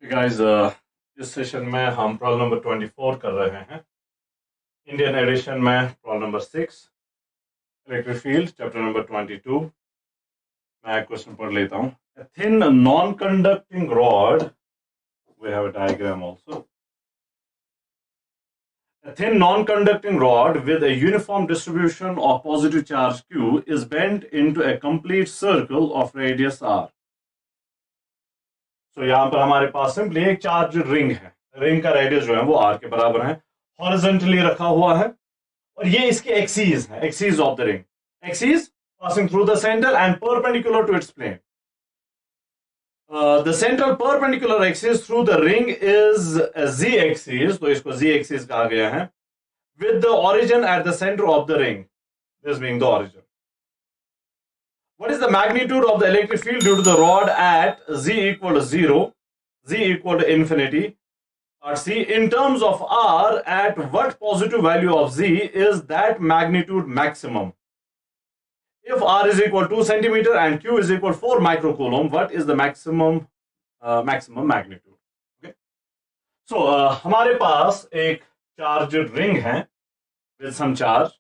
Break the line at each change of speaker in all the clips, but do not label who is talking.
Guys, इस session में हम प्रॉब्लम नंबर 24 कर रहे हैं। इंडियन एडिशन में problem number 6, electric field, chapter number 22। मैं क्वेश्चन पढ़ लेता हूँ। A thin non-conducting rod, we have a diagram also. A thin non-conducting rod with a uniform distribution of positive charge Q is bent into a complete circle of radius R. So यहाँ पर हमारे पास simply एक charge ring है। Ring का radius जो है वो R के बराबर है, हॉरिजॉन्टली रखा हुआ है, और ये इसकी एक्सीज है, axis of the ring, axis passing through the centre and perpendicular to its plane. The central perpendicular axis through the ring is z axis, तो इसको z एक्सिस कहा गया है, with the origin at the center of the ring, this being the origin. What is the magnitude of the electric field due to the rod at z equal to 0, z equal to infinity, Part C, in terms of R, at what positive value of Z is that magnitude maximum? If R is equal to 2 centimeter and Q is equal to 4 microcoulomb, what is the maximum magnitude? Okay. So, हमारे पास एक charge ring है with some charge.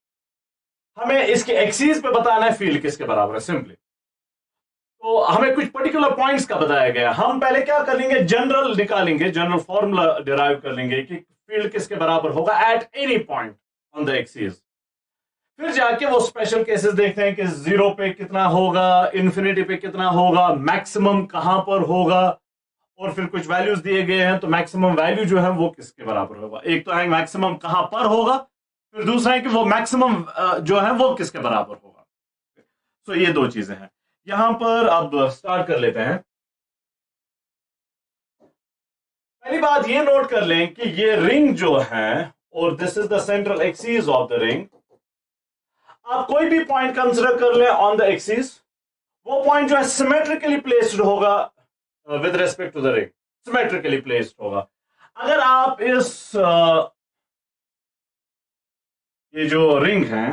हमें इसके axis पे बताना है field किसके बराबर है सिंपली। तो हमें कुछ पर्टिकुलर पॉइंट्स का बताया गया। हम पहले क्या कर लेंगे, जनरल निकालेंगे, जनरल फॉर्मूला डिराइव कर लेंगे कि फील्ड किसके बराबर होगा at any point on the axis. फिर जाके वो स्पेशल केसेस देखते हैं कि जीरो पे कितना होगा, इन्फिनिटी पे कितना होगा, मैक्सिमम कहां पर होगा, और फिर कुछ वैल्यूज दिए गए हैं तो मैक्सिमम वैल्यू जो है वो किसके बराबर होगा। एक तो है मैक्सिमम कहां पर होगा, फिर दूसरा है कि वो मैक्सिमम जो है वो किसके बराबर होगा। सो ये दो चीजें हैं। यहां पर अब स्टार्ट कर लेते हैं। पहली बात ये नोट कर लें कि ये रिंग जो है, और this is the central axis of the ring. आप कोई भी पॉइंट कंसिडर कर लें ऑन द एक्सिस, वो पॉइंट जो है सिमेट्रिकली प्लेस्ड होगा with respect to the ring, symmetrically placed होगा। अगर आप इस ये जो रिंग है,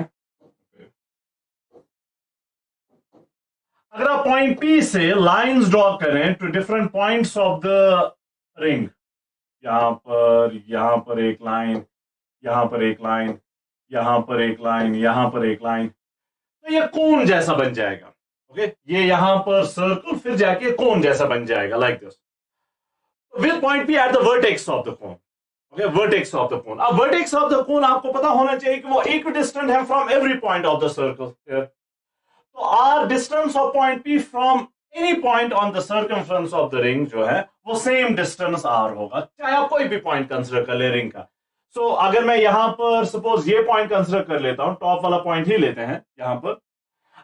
अगर आप पॉइंट P से लाइंस ड्रॉ करें to different points of the ring, यहां पर एक लाइन, यहां पर एक लाइन, यहां पर एक लाइन, यहां पर एक लाइन, तो ये कोन जैसा बन जाएगा। ओके, ये यहां पर सर्कल फिर जाके कोन जैसा बन जाएगा like this, with point P at the vertex of the cone. Okay, vertex of the कोन। अब वर्टेक्स ऑफ द कोन आपको पता होना चाहिए कि वो इक्विडिस्टेंट है from every point of the circle. तो r distance of point P from any point on the circumference of the ring जो है वो सेम डिस्टेंस आर होगा, चाहे आप कोई भी पॉइंट कंसिडर कर ले रिंग का। सो अगर मैं यहां पर सपोज ये पॉइंट कंसिडर कर लेता हूं, टॉप वाला पॉइंट ही लेते हैं, यहां पर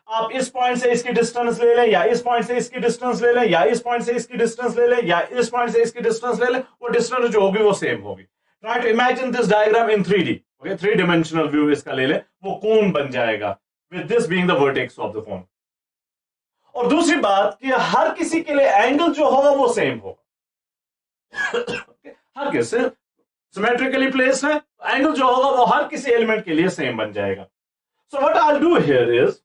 आप इस पॉइंट से इसकी डिस्टेंस ले लें, या इस पॉइंट से इसकी डिस्टेंस ले लें, या इस पॉइंट से इसकी डिस्टेंस ले लें, या इस पॉइंट से इसकी डिस्टेंस ले लें, वो डिस्टेंस जो होगी वो सेम होगी। Try to imagine this diagram in 3D। Okay, 3 dimensional view इसका ले लें, वो कोन बन जाएगा with this being the vertex of the cone. और दूसरी बात कि हर किसी के लिए एंगल जो होगा वो सेम होगा। हर किसी सिमेट्रिकली प्लेस्ड है, एंगल जो होगा वो हर किसी एलिमेंट के लिए सेम बन जाएगा। So what I will do here is,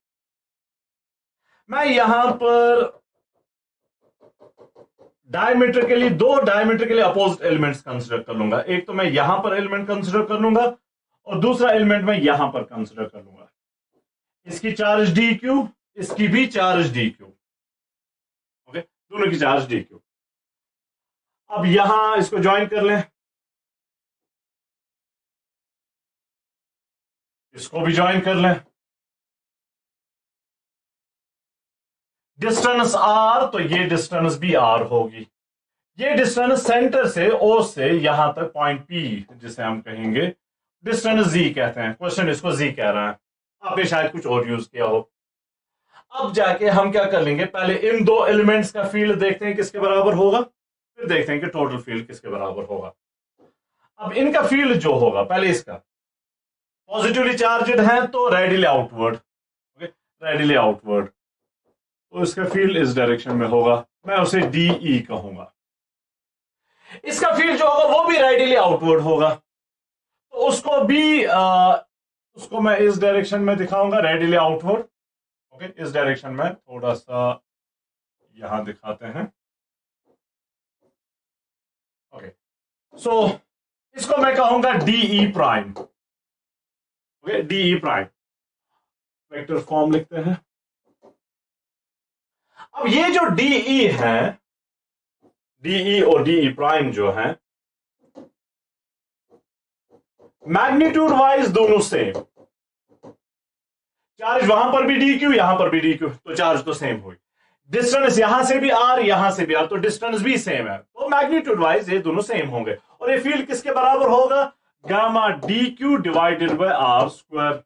मैं यहां पर डायमेट्रिकली दो डायमेट्रिकली अपोजिट एलिमेंट्स कंसिडर कर लूंगा। एक तो मैं यहां पर एलिमेंट कंसिडर कर लूंगा, और दूसरा एलिमेंट मैं यहां पर कंसिडर कर लूंगा। इसकी चार्ज dq, इसकी भी चार्ज dq। ओके, दोनों की चार्ज dq। अब यहां इसको ज्वाइन कर लें, इसको भी ज्वाइन कर लें। डिस्टेंस r, तो ये डिस्टेंस भी r होगी। ये डिस्टेंस सेंटर से O से यहां तक पॉइंट P, जिसे हम कहेंगे डिस्टेंस z कहते हैं। क्वेश्चन इसको z कह रहा है, आपने शायद कुछ और यूज किया हो। अब जाके हम क्या कर लेंगे, पहले इन दो एलिमेंट्स का फील्ड देखते हैं किसके बराबर होगा, फिर देखते हैं कि टोटल फील्ड किसके बराबर होगा। अब इनका फील्ड जो होगा, पहले इसका पॉजिटिवली चार्जड है तो radially outward. Okay, radially outward, तो इसका फील्ड इस डायरेक्शन में होगा, मैं उसे DE कहूंगा। इसका फील्ड जो होगा वो भी रेडियली आउटवर्ड होगा, तो उसको भी उसको मैं इस डायरेक्शन में दिखाऊंगा, रेडियली आउटवर्ड। ओके, इस डायरेक्शन में थोड़ा सा यहां दिखाते हैं। सो इसको मैं कहूंगा DE prime. Okay, DE prime vector form लिखते हैं। अब ये जो डीई है, डीई और डीई प्राइम जो है, मैग्नीट्यूड वाइज दोनों सेम। चार्ज वहां पर भी डी क्यू, यहां पर भी डी क्यू, तो चार्ज तो सेम हुई। डिस्टेंस यहां से भी आर, यहां से भी आर, तो डिस्टेंस भी सेम है, तो मैग्नीट्यूड वाइज ये दोनों सेम होंगे। और ये फील्ड किसके बराबर होगा? Gamma D Q divided by are square.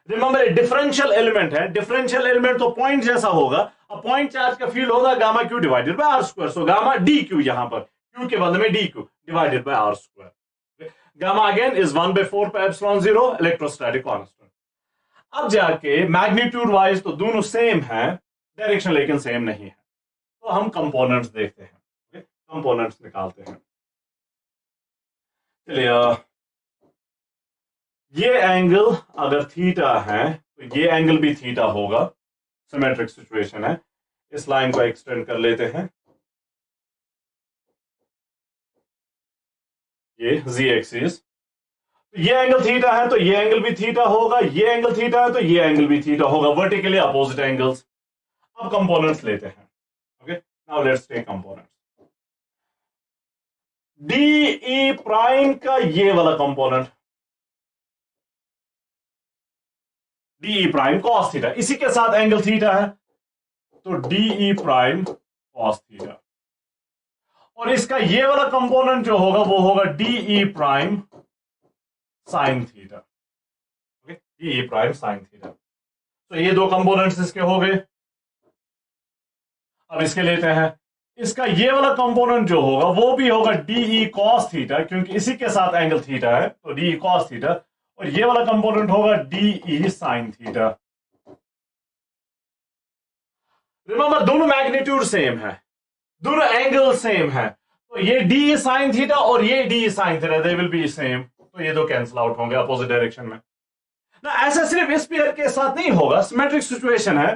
Remember ये डिफरेंशियल एलिमेंट है, डिफरेंशियल एलिमेंट तो पॉइंट जैसा होगा। अब पॉइंट चार्ज का फील्ड होगा gamma Q divided by are square. So gamma D Q, यहां पर क्यू के बदले में D Q divided by are square. Gamma again is 1/4 pi epsilon 0 electrostatic constant. अब जाके मैग्नीट्यूड वाइज तो दोनों सेम है, डायरेक्शन लेकिन सेम नहीं है। तो हम कंपोनेंट्स देखते हैं, कंपोनेंट्स निकालते हैं। चलिए, ये एंगल अगर थीटा है तो ये एंगल भी थीटा होगा, सिमेट्रिक सिचुएशन है। इस लाइन को एक्सटेंड कर लेते हैं, ये z एक्सिस। ये एंगल थीटा है तो ये एंगल भी थीटा होगा, ये एंगल थीटा है तो ये एंगल भी थीटा होगा, वर्टिकली अपोजिट एंगल्स। अब कंपोनेंट्स लेते हैं। Okay, now let's take components. DE prime का ये वाला component, DE prime cos theta, इसी के साथ एंगल थीटा है, तो डीई प्राइम कॉस थीटा। और इसका ये वाला कंपोनेंट जो होगा वो होगा DE prime sine theta. Okay, DE prime sine theta. तो ये दो कंपोनेंट्स इसके हो गए। अब इसके लेते हैं, इसका ये वाला कंपोनेंट जो होगा वो भी होगा डीई कॉस थीटा, क्योंकि इसी के साथ एंगल थीटा है, तो डीई कॉस थीटा। और ये वाला कंपोनेंट होगा डीई साइन थीटा। रिमेंबर दोनों मैग्नीट्यूड सेम है, दोनों एंगल सेम है, तो ये डी साइन थीटा और ये D sine theta they will be same, तो ये दो कैंसिल आउट होंगे अपोजिट डायरेक्शन में ना। ऐसा सिर्फ इस पेयर के साथ नहीं होगा, सिमेट्रिक सिचुएशन है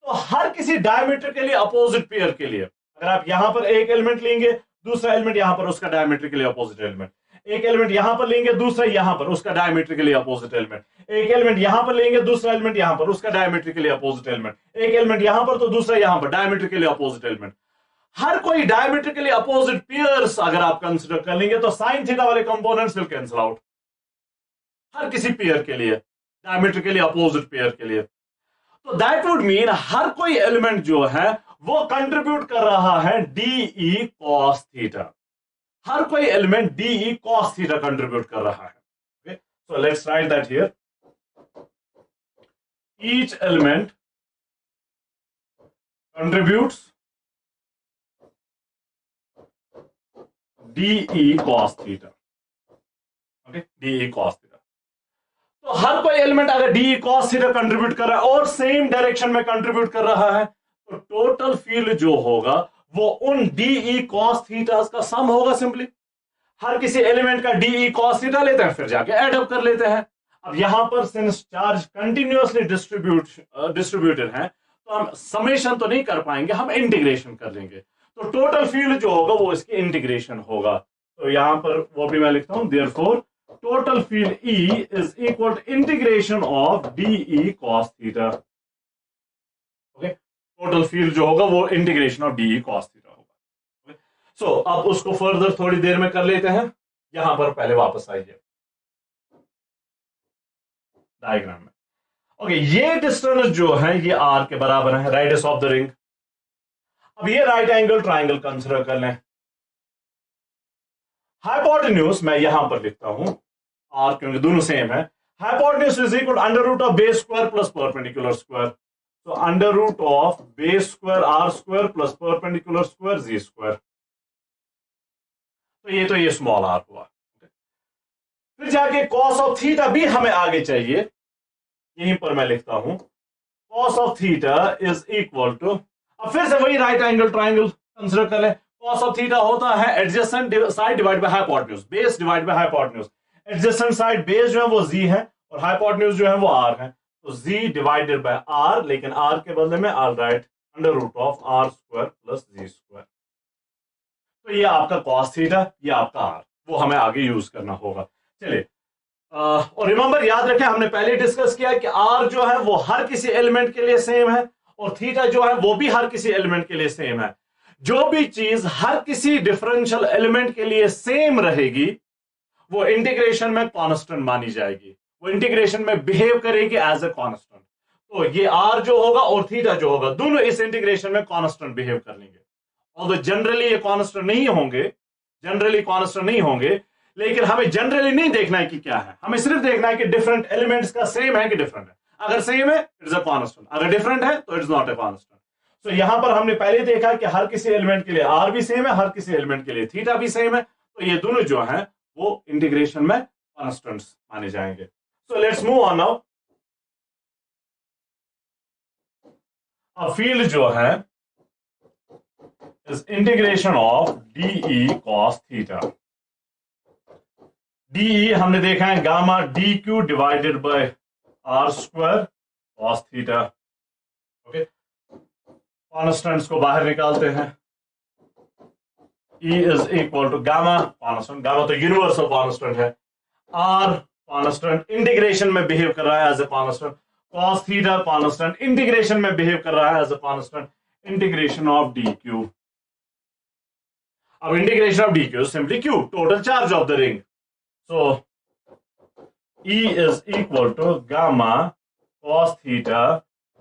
तो हर किसी डायमेट्रिकली अपोजिट पेयर के लिए, अगर आप यहां पर एक एलिमेंट लेंगे, दूसरा एलिमेंट यहां पर, उसका डायमेट्रिकली अपोजिट एलिमेंट, एक एलिमेंट यहां पर लेंगे, दूसरा यहां पर, उसका डायमेट्रिकली अपोजिट एलिमेंट, एक एलिमेंट यहां पर लेंगे, दूसरा एलिमेंट यहां पर, उसका डायमेट्रिकली अपोजिट एलिमेंट, एक एलिमेंट यहां पर तो दूसरा यहां पर, डायमेट्रिकली अपोजिट एलिमेंट। हर कोई डायमेट्रिकली अपोजिट पेयर्स अगर आप कंसीडर कर लेंगे तो साइन थीटा वाले कंपोनेंट्स विल कैंसिल आउट, हर किसी पेयर के लिए, डायमेट्रिकली अपोजिट पेयर के लिए। तो दैट वुड मीन हर कोई एलिमेंट जो है वो कंट्रीब्यूट कर रहा है डीई कॉस थीटा, हर कोई element DE cos theta contribute कर रहा है। So let's write that here, each element contributes DE cos theta. Okay, DE cos theta. तो हर कोई एलिमेंट अगर डीई कॉस थीटा कंट्रीब्यूट कर रहा है और सेम डायरेक्शन में कंट्रीब्यूट कर रहा है, तो टोटल फील्ड जो होगा वो उन डीई कॉस थीटा का सम होगा। सिंपली हर किसी एलिमेंट का डीई कॉस थीटा लेते हैं, फिर जाके एड अप कर लेते हैं। अब यहां पर सिंस चार्ज कंटिन्यूअसली डिस्ट्रीब्यूटेड है तो हम समेशन तो नहीं कर पाएंगे, हम इंटीग्रेशन कर लेंगे, तो टोटल फील्ड जो होगा वो इसकी इंटीग्रेशन होगा। तो यहां पर वो भी मैं लिखता हूं, therefore total field E is equal to integration of DE cos theta. Okay, total field जो होगा वो integration of DE cos theta होगा। सो अब उसको फर्दर थोड़ी देर में कर लेते हैं। यहां पर पहले वापस आइए डायग्राम में। ओके, ये डिस्टेंस जो है ये r के बराबर है, रेडियस ऑफ द रिंग। अब ये राइट एंगल ट्राइंगल कंसीडर कर लें। हाइपोटेन्यूज मैं यहां पर लिखता हूं r, क्योंकि दोनों सेम है। Hypotenuse is equal under root of base square plus perpendicular square, तो under root of base square r square plus perpendicular square z square. तो ये स्मॉल r हुआ। फिर जाके कॉस ऑफ थीटा भी हमें आगे चाहिए, यहीं पर मैं लिखता हूं cos of theta is equal to, अब फिर से वही राइट एंगल ट्राइंगल कंसीडर कर लें। कॉस ऑफ थीटा होता है adjacent side divide by hypotenuse, base divide by hypotenuse. Adjacent side base जो है वो z है और हाइपोटेन्यूज जो है वो r है, तो z डिवाइडेड बाय r, लेकिन r के बदले में r right under root of r square plus z square. तो ये आपका कॉस थीटा, ये आपका r, वो हमें आगे यूज करना होगा। चलिए, और रिमेंबर, याद रखें, हमने पहले डिस्कस किया कि आर जो है वो हर किसी एलिमेंट के लिए सेम है और थीटा जो है वो भी हर किसी एलिमेंट के लिए सेम है। जो भी चीज हर किसी डिफरेंशियल एलिमेंट के लिए सेम रहेगी वो इंटीग्रेशन में कांस्टेंट मानी जाएगी, वो इंटीग्रेशन में बिहेव करेगी एज ए कांस्टेंट। तो ये आर जो होगा और थीटा जो होगा दोनों इस इंटीग्रेशन में कांस्टेंट बिहेव कर लेंगे। और जनरली ये कांस्टेंट नहीं होंगे, जनरली कांस्टेंट नहीं होंगे, लेकिन हमें जनरली नहीं देखना है कि क्या है, हमें सिर्फ देखना है कि डिफरेंट एलिमेंट्स का सेम है कि डिफरेंट है। अगर सेम है इट इज अ कांस्टेंट, अगर डिफरेंट है तो it is not a constant. तो यहां पर हमने पहले देखा कि हर किसी एलिमेंट के लिए आर भी सेम है, हर किसी एलिमेंट के लिए थीटा भी सेम है, तो ये दोनों जो है वो इंटीग्रेशन में कांस्टेंट्स माने जाएंगे। So let's move on now. अब फील्ड जो है is integration of d cos theta. D हमने देखा है gamma D Q divided by are square cos theta. Okay, constants को बाहर निकालते हैं। E is equal to gamma constant, gamma तो यूनिवर्सल कॉन्स्टेंट है, आर कॉन्स्टेंट इंटीग्रेशन में बिहेव कर रहा है as a constant, cos theta constant integration में बिहेव कर रहा है as a constant, integration of d q. अब integration of d q simply q, total charge of the ring. So E is equal to gamma cos theta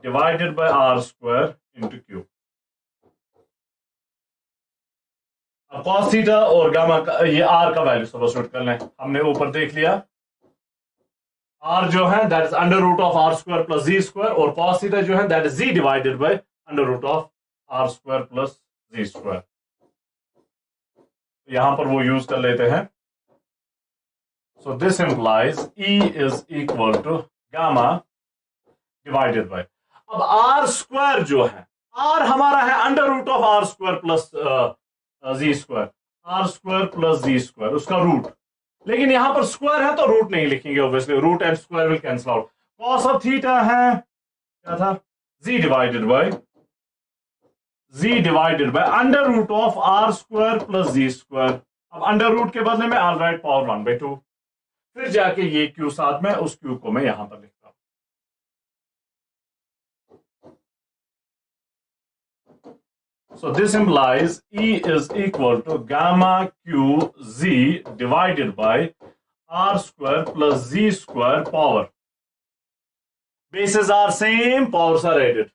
divided by r square into q। अब cos theta और gamma का ये r का value substitute कर लें। हमने ऊपर देख लिया r जो है that is under root of r square plus z square, और cos theta जो है that is z divided by under root of r square plus z square. यहां पर वो यूज कर लेते हैं। So this implies E is equal to gamma divided by, अब r स्क्वायर जो है, r हमारा है under root of r square plus z square, r square plus z square उसका रूट, लेकिन यहां पर स्क्वायर है तो रूट नहीं लिखेंगे obviously, root and square will cancel out. Cos of theta है क्या था, z divided by under root of r square plus z square. अब अंडर रूट के बदले में ऑल राइट पावर 1/2, फिर जाके ये क्यू साथ में, उस क्यू को मैं यहां पर लिखता हूं। So this implies E is equal to gamma q z divided by r square plus z square power. Bases are same, powers are added.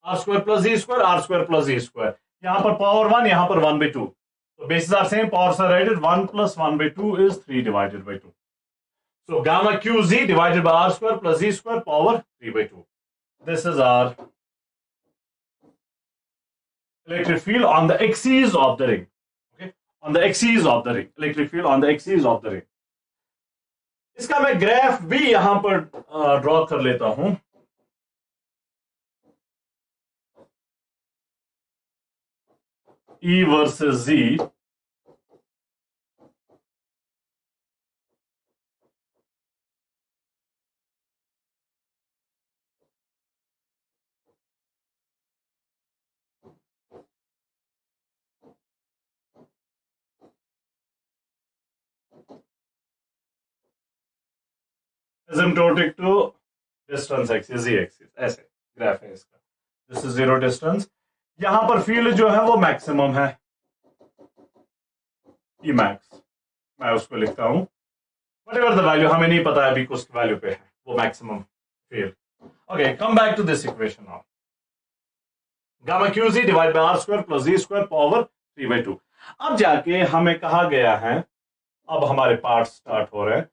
R square plus z square, r square plus z square. यहां पर power 1, यहां पर 1/2. So bases are same, powers are added. 1 plus 1/2 is 3 divided by 2. So gamma qz divided by r square plus z square power 3/2. This is our electric field on the axis of the ring. Okay, on the axis of the ring, electric field on the axis of the ring. इसका मैं graph भी यहां पर draw कर लेता हूं। E versus Z, asymptotic to distance axis, z axis, ऐसे graph है इसका। दिस इज जीरो डिस्टेंस, यहां पर फील्ड जो है वो मैक्सिमम है, ई मैक्स, मैं उसको लिखता हूं व्हाटएवर द वैल्यू, हमें नहीं पता है अभी किस वैल्यू पे है वो maximum field. Okay, come back to this equation now. Gamma q z divide by are square plus z square power 3/2। अब जाके हमें कहा गया है, अब हमारे पार्ट स्टार्ट हो रहे हैं।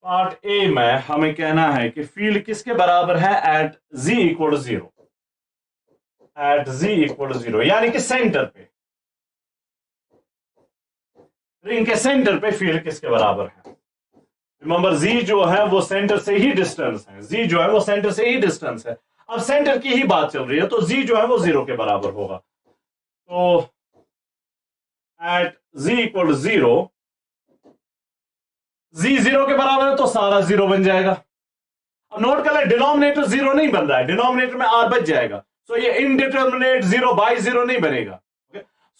पार्ट ए में हमें कहना है कि फील्ड किसके बराबर है, at z equal to 0, at z equal to 0, यानी कि सेंटर पे, रिंग के सेंटर पे फील्ड किसके बराबर है। रिमेंबर z जो है वो सेंटर से ही डिस्टेंस है, z जो है वो सेंटर से ही डिस्टेंस है। अब सेंटर की ही बात चल रही है तो z जो है वो 0 के बराबर होगा। तो at z equal to 0, z 0 के बराबर है तो सारा 0 बन जाएगा। अब नोट कर ले, डिनोमिनेटर 0 नहीं बन रहा है, डिनोमिनेटर में r बच जाएगा। सो ये इनडिटर्मिनेट 0 बाय 0 नहीं बनेगा।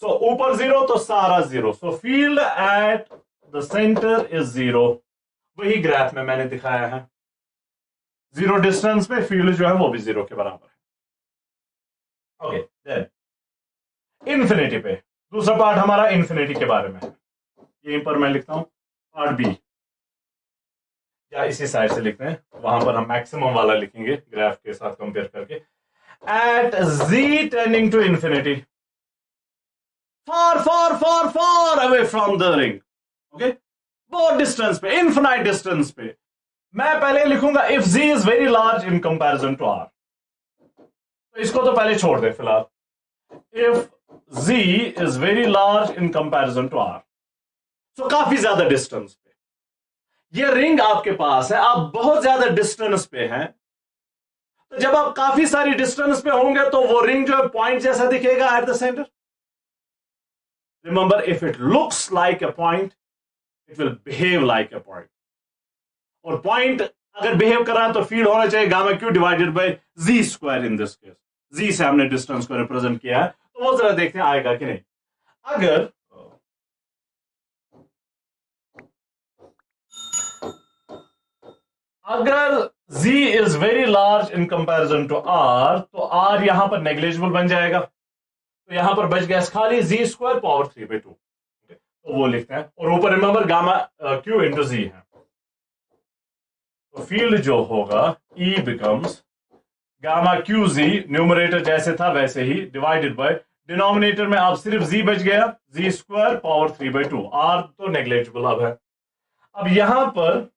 सो ऊपर 0 तो सारा 0। सो field at the centre is 0। वही ग्राफ में मैंने दिखाया है, 0 डिस्टेंस पे फील्ड जो है वो भी 0 के बराबर है। ओके, देन इन्फिनिटी पे दूसरा पार्ट हमारा इन्फिनिटी के बारे में है। यहीं पर मैं लिखता हूं पार्ट बी, या इसी साइड से लिखते हैं, वहां पर हम मैक्सिमम वाला लिखेंगे ग्राफ के साथ कंपेयर करके। At z tending to infinity, far far far far away from the ring, okay, बहुत डिस्टेंस पे, इन्फिनाइट डिस्टेंस पे, मैं पहले लिखूंगा if z is very large in comparison to r। तो इसको तो पहले छोड़ दे फिलहाल। If z is very large in comparison to r, तो काफी ज्यादा डिस्टेंस पे ये रिंग आपके पास है, आप बहुत ज्यादा डिस्टेंस पे हैं, तो जब आप काफी सारी डिस्टेंस पे होंगे तो वो रिंग जो है पॉइंट जैसा दिखेगा at the centre. Remember, if it looks like a point it will behave like a point. और पॉइंट अगर बिहेव कर रहा है तो फील्ड होना चाहिए gamma Q divided by z square. In this case z से हमने डिस्टेंस को रिप्रेजेंट किया है, तो वो जरा देखते हैं आएगा कि नहीं। अगर z is very large in comparison to r, तो r यहां पर नेग्लिजिबल बन जाएगा, तो यहां पर बच गया खाली z स्क्वायर पावर 3/2, तो वो लिखते हैं। और ऊपर remember gamma q into z है, तो फील्ड जो होगा E becomes gamma Q z, numerator जैसे था वैसे ही, डिवाइडेड बाय डिनोमिनेटर में अब सिर्फ z बच गया, z स्क्वायर पावर 3/2, r तो नेग्लिजिबल अब है। अब यहां पर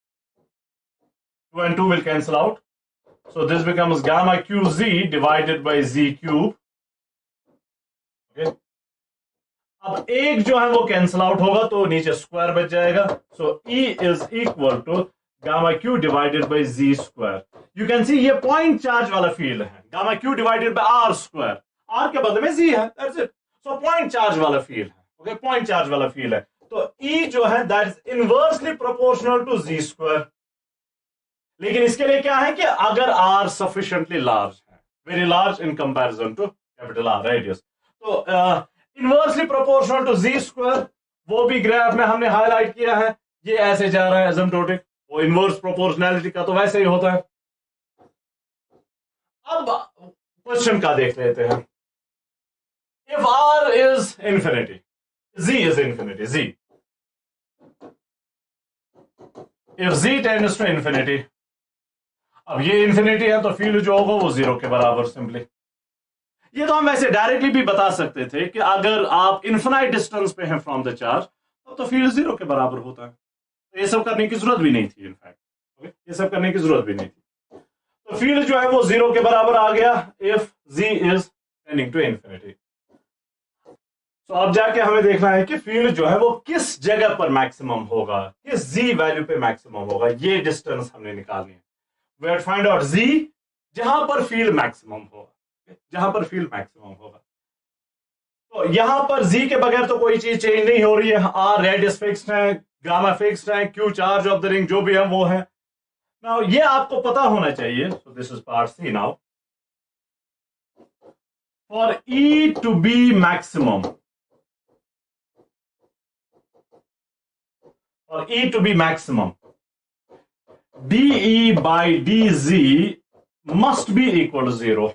2 and 2 will cancel out, so this becomes gamma qz divided by z cube, okay? अब एक जो है वो कैंसिल आउट होगा तो नीचे स्क्वायर बच जाएगा, so E is equal to gamma q divided by z square। you can see ये पॉइंट चार्ज वाला फील्ड है, gamma q divided by r square, r के बदले में z है, that's it। so point charge वाला फील्ड है, okay? Point charge वाला फील्ड है, तो E जो है that is inversely proportional to z square। लेकिन इसके लिए क्या है कि अगर r सफिशिएंटली लार्ज है, very large in comparison to capital R radius, तो inversely proportional to z square, वो भी ग्राफ में हमने हाईलाइट किया है, ये ऐसे जा रहा है एसिम्प्टोटिक, वो इनवर्स प्रोपोर्शनैलिटी का तो वैसे ही होता है। अब क्वेश्चन का देख लेते हैं, if r is infinity, z is infinity, z if z tends to infinity, अब ये इंफिनिटी है तो फील्ड जो होगा वो 0 के बराबर सिंपली। ये तो हम वैसे डायरेक्टली भी बता सकते थे कि अगर आप इन्फिनाइट डिस्टेंस पे हैं फ्रॉम द चार्ज तो फील्ड 0 के बराबर होता है, तो ये सब करने की जरूरत भी नहीं थी, इनफैक्ट ओके, ये सब करने की जरूरत भी नहीं थी। तो फील्ड जो है वो 0 के बराबर आ गया if z is tending to infinity. तो अब जाके हमें देखना है कि फील्ड जो है वो किस जगह पर मैक्सिमम होगा, किस z वैल्यू पे मैक्सिमम होगा, ये डिस्टेंस हमने निकालनी है। We have to find out z जहां पर फील्ड मैक्सिमम होगा, जहां पर फील्ड मैक्सिमम होगा। तो यहां पर z के बगैर तो कोई चीज चेंज नहीं हो रही है, r रेडियस फिक्स्ड है, गामा फिक्स्ड है, q charge of the ring जो भी है वो है। नाउ ये आपको पता होना चाहिए, so this is part C. Now for e to be maximum, for e to be maximum, dE by dz must be equal to 0।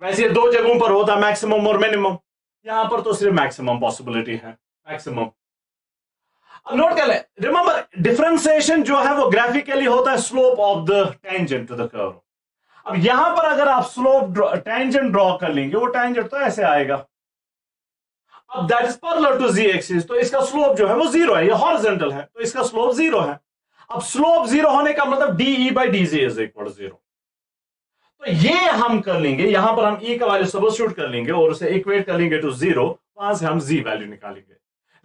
वैसे दो जगहों पर होता है मैक्सिमम और मिनिमम, यहां पर तो सिर्फ मैक्सिमम पॉसिबिलिटी है, मैक्सिमम। अब नोट कर ले, रिमेंबर डिफरेंशिएशन जो है वो ग्राफिकली होता है slope of the tangent to the curve. अब यहां पर अगर आप स्लोप टेंजेंट ड्रॉ कर लेंगे, वो टेंजेंट तो ऐसे आएगा, अब that is parallel to z axis, तो इसका स्लोप जो है वो 0 है, ये हॉरिजॉन्टल है तो इसका स्लोप 0 है। अब स्लोप 0 होने का मतलब dE by dz is equal to 0, तो ये हम कर लेंगे, यहां पर हम E का वैल्यू सब्स्टिट्यूट कर लेंगे और उसे इक्वेट कर लेंगे टू 0, वहां से हम z वैल्यू निकालेंगे।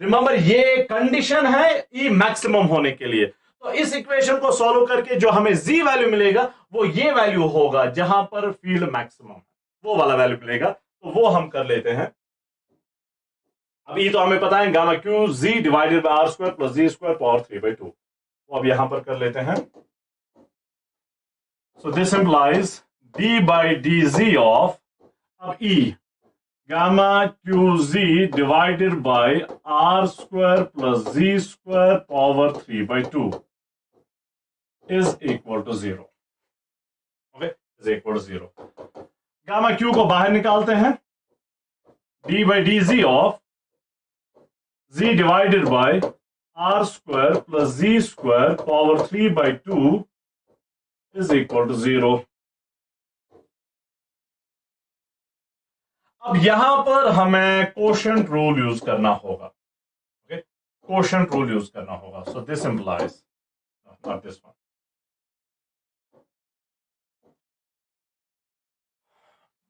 रिमेंबर ये कंडीशन है E मैक्सिमम होने के लिए, तो इस इक्वेशन को सॉल्व करके जो हमें z वैल्यू मिलेगा वो ये वैल्यू होगा जहां पर फील्ड मैक्सिमम है, वो वाला वैल्यू मिलेगा, तो वो हम कर लेते हैं। अब E तो हमें पता है gamma Q z divided by r square plus z square power 3/2, वो अब यहां पर कर लेते हैं। So this implies d by dz of, अब E gamma qz divided by r square plus z square power 3 by 2 is equal to 0. Okay, is equal to 0. Gamma q को बाहर निकालते हैं, d by dz of z divided by r square plus z square power 3 by 2 is equal to 0. अब यहां पर हमें quotient rule use करना होगा. ओके, कोशेंट रूल यूज करना होगा. So this implies not this one.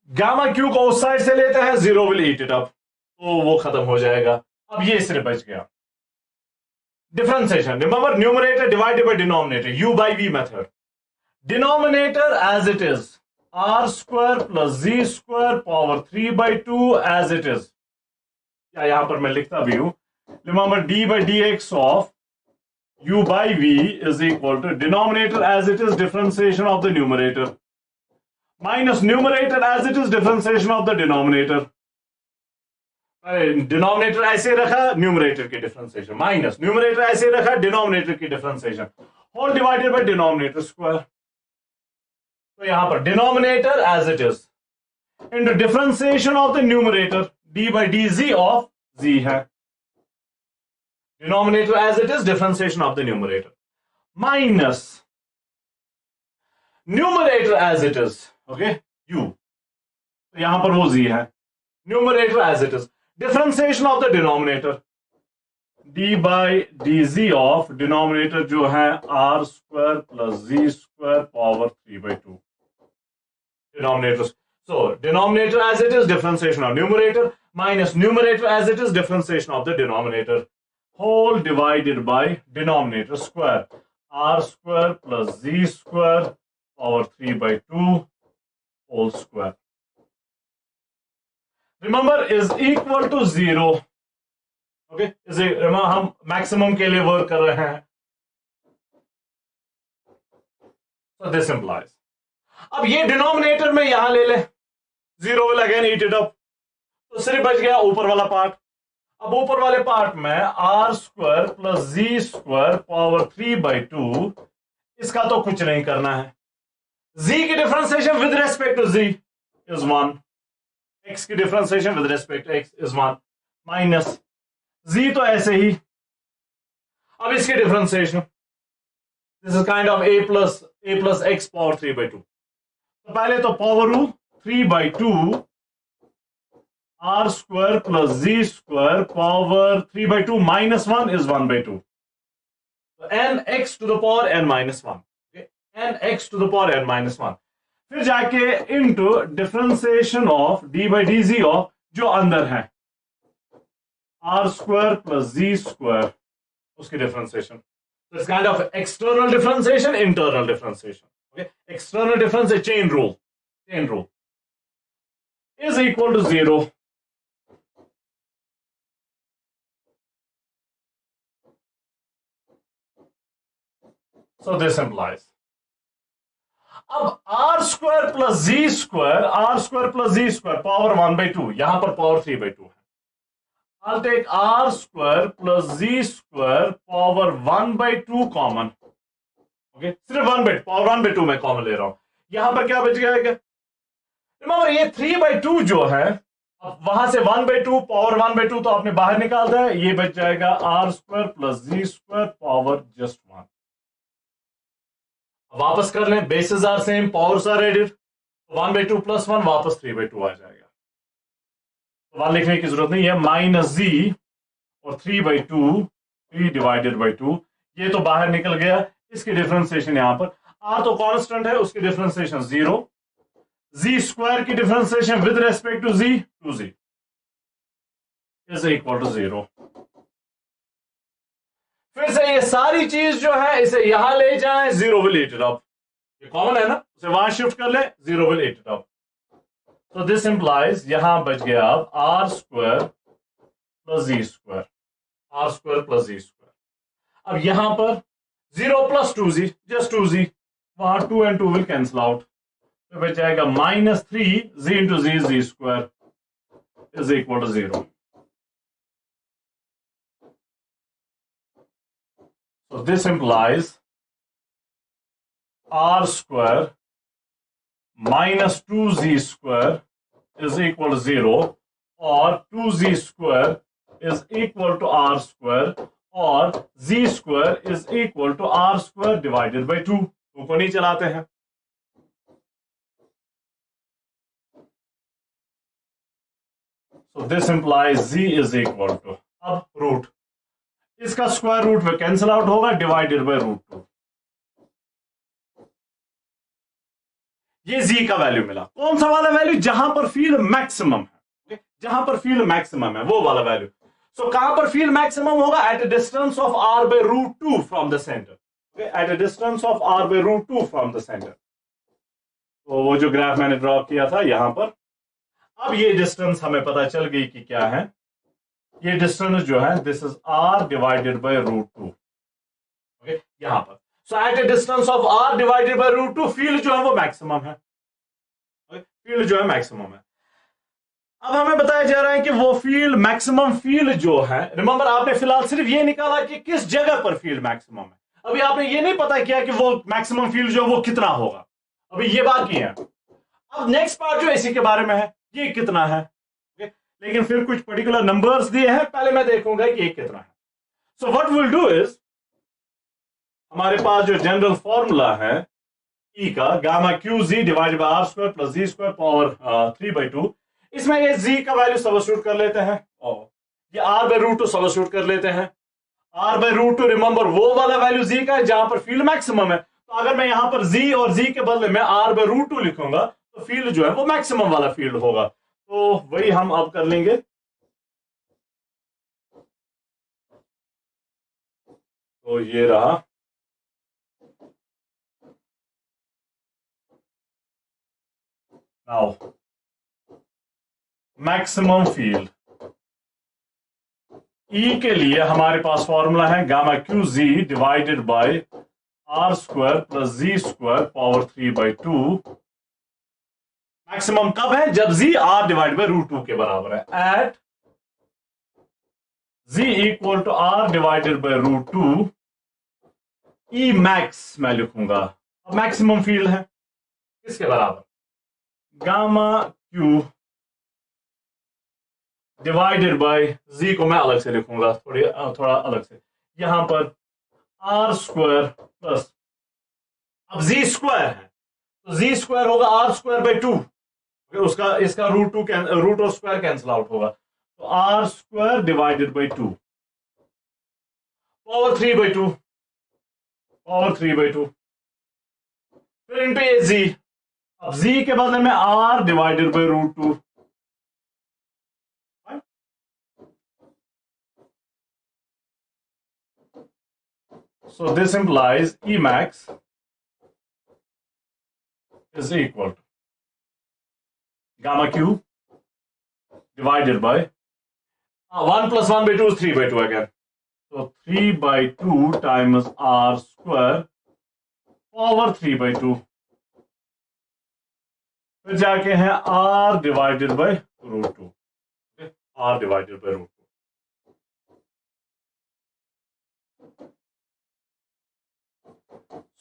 Gamma Q को उस साइड से लेते हैं, 0 विल ईट इट अप, तो वो खत्म हो जाएगा. अब ये सिर्फ बच गया. Differentiation, remember numerator divided by denominator, u by v method. Denominator as it is r square plus z square power 3 by 2 as it is. या यहां पर मैं लिखता भी हूं, remember d by dx of u by v is equal to denominator as it is differentiation of the numerator minus numerator as it is differentiation of the denominator. Denominator ऐसे रखा, numerator की डिफरेंशिएशन, माइनस न्यूमरेटर ऐसे रखा, denominator की differentiation, whole divided by denominator square. तो यहां पर denominator as it is into differentiation of the numerator, d by dz of z है. Denominator as it is differentiation of the numerator minus numerator as it is, okay, u. तो यहां पर वो z है. Numerator as it is, differentiation of the denominator, d by dz of denominator जो है r square plus z square power 3 by 2. Denominator. So denominator as it is differentiation of numerator minus numerator as it is differentiation of the denominator, whole divided by denominator square, r square plus z square power 3 by 2 whole square. Remember is equal to 0. Okay, is it, remember हम maximum के लिए work कर रहे हैं. So this implies, अब ये denominator में यहां ले ले, 0 will again eat it up, तो सिर्फ बच गया ऊपर वाला पार्ट. अब ऊपर वाले पार्ट में r square plus z square power 3 by 2, इसका तो कुछ नहीं करना है. z की differentiation with respect to z is 1, x की differentiation with respect to x is 1, minus z तो ऐसे ही. अब इसकी differentiation, this is kind of a plus x power 3 by 2. तो पहले तो power rule 3 by 2 r square plus z square power 3 by 2 minus 1 is 1 by 2. तो n x to the power n minus 1, okay? n x to the power n minus 1. फिर जाके into differentiation of d by dz of जो अंदर है r square plus z square, उसकी differentiation. So it's kind of external differentiation, internal differentiation. Okay, external differentiation, chain rule is equal to 0. So this implies, अब r square plus z square power 1 by 2, यहां पर power 3 by 2 है. I'll take r square plus z square power 1 by 2 common. Okay, सिर्फ 1 by power 1 by 2 मैं common ले रहा हूं. यहां पर क्या बच गया? रिमेंबर ये 3 by 2 जो है, अब वहां से 1 by 2 पावर 1 by 2 तो आपने बाहर निकाल दिया, ये बच जाएगा r square plus z square power just 1. वापस कर लें, basis are same, powers are added, 1 by 2 plus 1 वापस 3 by 2 आ जाएगा. 1 लिखने की जरूरत नहीं है, माइनस z और 3 by 2, 3 डिवाइडेड बाई 2, ये तो बाहर निकल गया. इसकी डिफरेंशिएशन यहां पर r तो कांस्टेंट है, उसकी डिफरेंशिएशन 0, z स्क्वायर की differentiation with respect to z 2z is equal to 0. फिर से ये सारी चीज जो है इसे यहां ले जाएं, 0 विल ईट इट अप. ये कॉमन है ना, उसे वहां शिफ्ट कर ले, 0 विल ईट इट अप. तो दिस इंप्लाइज यहां बच गया अब r square plus z square, r square plus z square. अब यहां पर 0 plus 2z, just 2z, वहां 2 and 2 will cancel out, तो बच जाएगा minus 3 z into z, z square is equal to 0. So this implies r square minus 2z square is equal to 0, or 2z square is equal to r square, और z square is equal to r square divided by 2. 2 को नहीं चलाते हैं. So this implies z is equal to, अब root, इसका square root में cancel out होगा, divided by root 2. ये z का वैल्यू मिला. कौन सा वाला वैल्यू? जहां पर फील्ड मैक्सिमम है. जहां पर फील्ड मैक्सिमम है वो वाला वैल्यू. सो कहां पर फील्ड मैक्सिमम होगा? At a distance of r by root 2 from the centre. At a distance of r by root 2 from the centre. तो वो जो ग्राफ मैंने ड्रॉ किया था यहां पर, अब ये डिस्टेंस हमें पता चल गई कि क्या है. ये डिस्टेंस जो है, this is r divided by root 2. Okay, यहां पर. So at a distance of r divided by root 2 field जो है वो मैक्सिमम है. फील्ड जो है मैक्सिमम है. अब हमें बताया जा रहा है कि वो फील्ड मैक्सिमम फील्ड जो है, रिमेंबर आपने फिलहाल सिर्फ ये निकाला कि किस जगह पर फील्ड मैक्सिमम है. अभी आपने ये नहीं पता किया कि वो मैक्सिमम फील्ड जो है वो कितना होगा. अभी ये बाकी है. अब नेक्स्ट पार्ट जो इसी के बारे में है, ये कितना है. लेकिन फिर कुछ पर्टिकुलर नंबर्स दिए हैं, पहले मैं देखूंगा कि ये कितना है. So what will do is, हमारे पास जो जनरल फॉर्मूला है ई का, gamma q z divided by are square plus z square power 3/2, इसमें ये जी का वैल्यू सब्स्टिट्यूट कर लेते हैं, और ये आर बाय रूट 2 सब्स्टिट्यूट कर लेते हैं. आर बाय रूट 2 रिमेंबर वो वाला वैल्यू जी का है जहां पर फील्ड मैक्सिमम है. तो अगर मैं यहां पर जी और जी के बदले में आर बाय रूट 2 लिखूंगा तो फील्ड जो है वो मैक्सिमम वाला फील्ड होगा. तो वही हम अब कर लेंगे. तो ये रहा. नाउ मैक्सिमम फील्ड ई के लिए हमारे पास फॉर्मूला है gamma q z divided by are square plus z square power 3/2. Maximum कब है? जब z r divide by root 2 के बराबर है. At z equal to r divided by root 2, E max मैं लिखूंगा. अब मैक्सिमम फील्ड है किसके बराबर? Gamma Q divided by z को मैं अलग से लिखूंगा, थोड़ा अलग से. यहां पर आर स्क्वायर प्लस, अब जी स्क्वायर है तो जी स्क्वायर होगा आर स्क्वायर बाय 2. उसका इसका रूट और स्क्वायर कैंसिल आउट होगा. तो r square divided by 2 power 3/2, power 3/2, फिर इनटू ए जी. अब जी के बदले में r divided by root 2. So this implies Emax is equal to gamma q divided by 1 plus 1/2 is 3/2 again. So 3/2 times r square power 3/2. फिर जाके हैं r divided by root 2. Okay? R divided by root 2.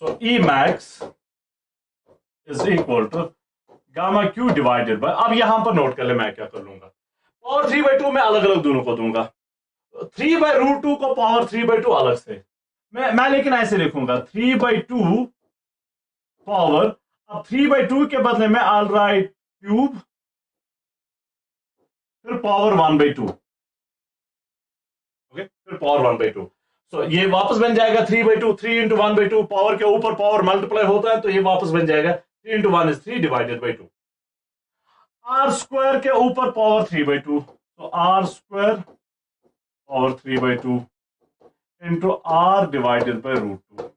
So Emax is equal to gamma q divided by, अब यहां पर note कर ले मैं क्या कर लूंगा, पावर 3/2 में अलग अलग दोनों को दूंगा. 3/√2 को पावर 3/2 अलग से मैं लेकिन ऐसे लिखूंगा 3/2 पावर, अब 3/2 के बदले में ऑल राइट क्यूब, फिर पावर 1/2. ओके, फिर पावर 1/2. तो ये वापस बन जाएगा 3/2. 3 इंटू 1/2, पावर के ऊपर पावर मल्टीप्लाई होता है तो ये वापस बन जाएगा 3 into 1 is 3 divided by 2. R square के ऊपर पावर 3/2, तो r square power 3/2 into r divided by root 2.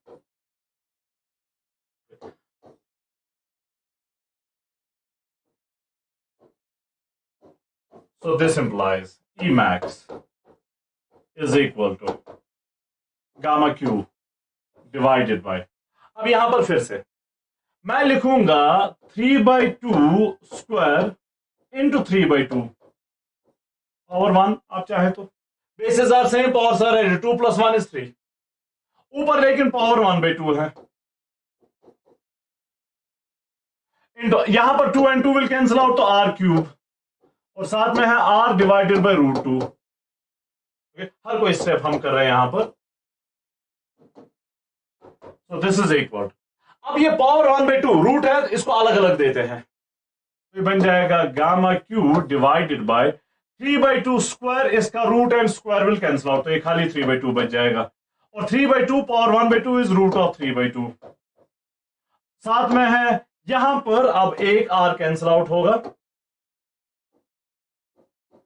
So this implies Emax is equal to gamma q divided by, अब यहां पर फिर से मैं लिखूंगा 3/2 स्क्वायर इंटू 3/2. पावर 1 आप चाहे तो, basis are same, powers are added, 2 + 1 = 3, ऊपर लेकिन पावर 1/2 है। यहां पर 2 and 2 विल कैंसिल आउट, तो r³ और साथ में है r/√2। हर कोई स्टेप हम कर रहे हैं यहां पर। सो दिस इज इक्वल, अब ये पावर 1/2 रूट है, इसको अलग अलग देते हैं, तो ये बन जाएगा γ³ डिवाइडेड बाय 3/2 स्क्वायर, इसका root and square will cancel out, तो ये खाली 3/2 बच जाएगा, और 3/2 पावर 1/2 इज √3/2। साथ में है यहां पर अब एक r कैंसिल आउट होगा,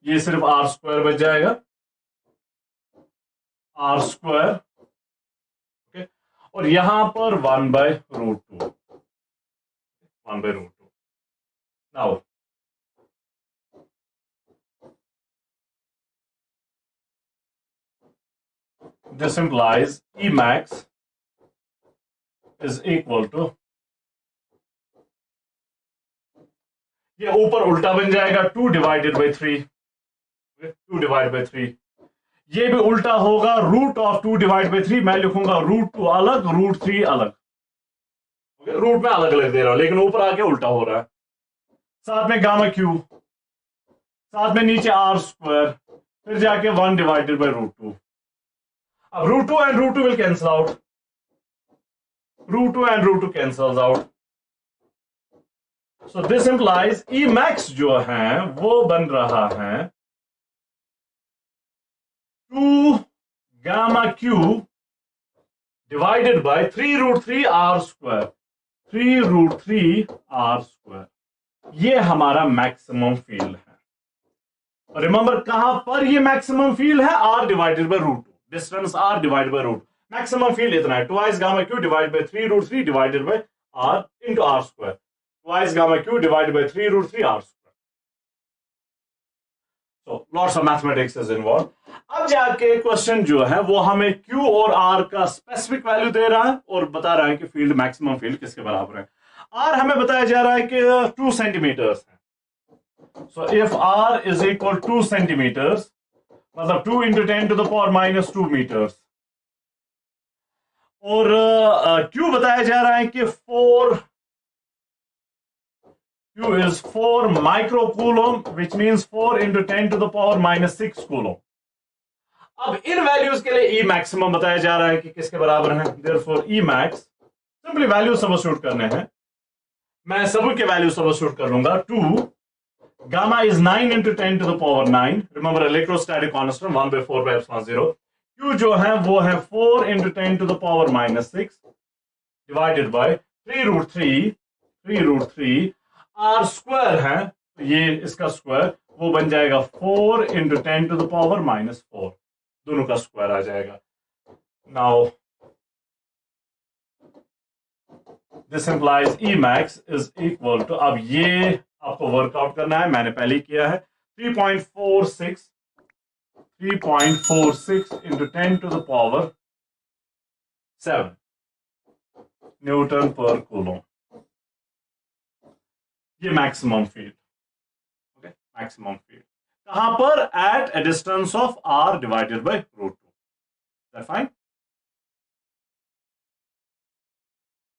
ये सिर्फ r² बच जाएगा, r², ओके, और यहां पर 1/√2, 1/√2। Now this implies Emax is equal to, ये ऊपर उल्टा बन जाएगा 2/3, 2/3, ये भी उल्टा होगा, √2/3, मैं लिखूंगा √2 अलग, √3 अलग, रूट में अलग अलग दे रहा हूं लेकिन ऊपर आके उल्टा हो रहा है। साथ में γ³, साथ में नीचे r², फिर जाके 1/√2। अब √2 and √2 will cancel out, √2 and √2 cancels out, so this implies Emax जो है वो बन रहा है 2γ³ डिवाइडेड बाय 3√3r², 3√3r², ये हमारा मैक्सिमम फील्ड है। रिमेंबर कहां पर ये मैक्सिमम फील्ड है, r/√2, distance r divide by root, maximum field इतना है, twice γ³ divide by 3√3 divided by r into r², twice γ³ divide by 3√3r²। So lots of mathematics is involved। अब जाके question जो है वो हमें Q और R का स्पेसिफिक वैल्यू दे रहा है और बता रहा है कि फील्ड, मैक्सिमम फील्ड किसके बराबर है। R हमें बताया जा रहा है कि 2 सेंटीमीटर्स है, so if R is equal 2 centimetres, मतलब 2 × 10⁻² मीटर्स, और Q बताया जा रहा है कि 4, Q is 4 microcoulomb, which means 4 × 10⁻⁻6 coulomb। अब इन वैल्यूज के लिए E मैक्सिमम बताया जा रहा है कि किसके बराबर है, therefore E max, simply value substitute करने हैं, मैं सभी के वैल्यू सब्स्टिट्यूट कर लूंगा। 2 gamma is 9 × 10⁻9, remember electrostatic constant 1/4πε0, Q जो है वो है 4 × 10⁻6 डिवाइडेड बाय 3√3 r² है, तो ये इसका स्क्वायर वो बन जाएगा 4 × 10⁻⁻4, दोनों का स्क्वायर आ जाएगा। Now this implies Emax is equal to, अब ये आपको वर्कआउट करना है, मैंने पहले ही किया है, 3.46 × 10⁻7 न्यूटन पर कूलम, ये maximum field, okay, maximum field कहां पर, at a distance of r divided by √2, that's fine.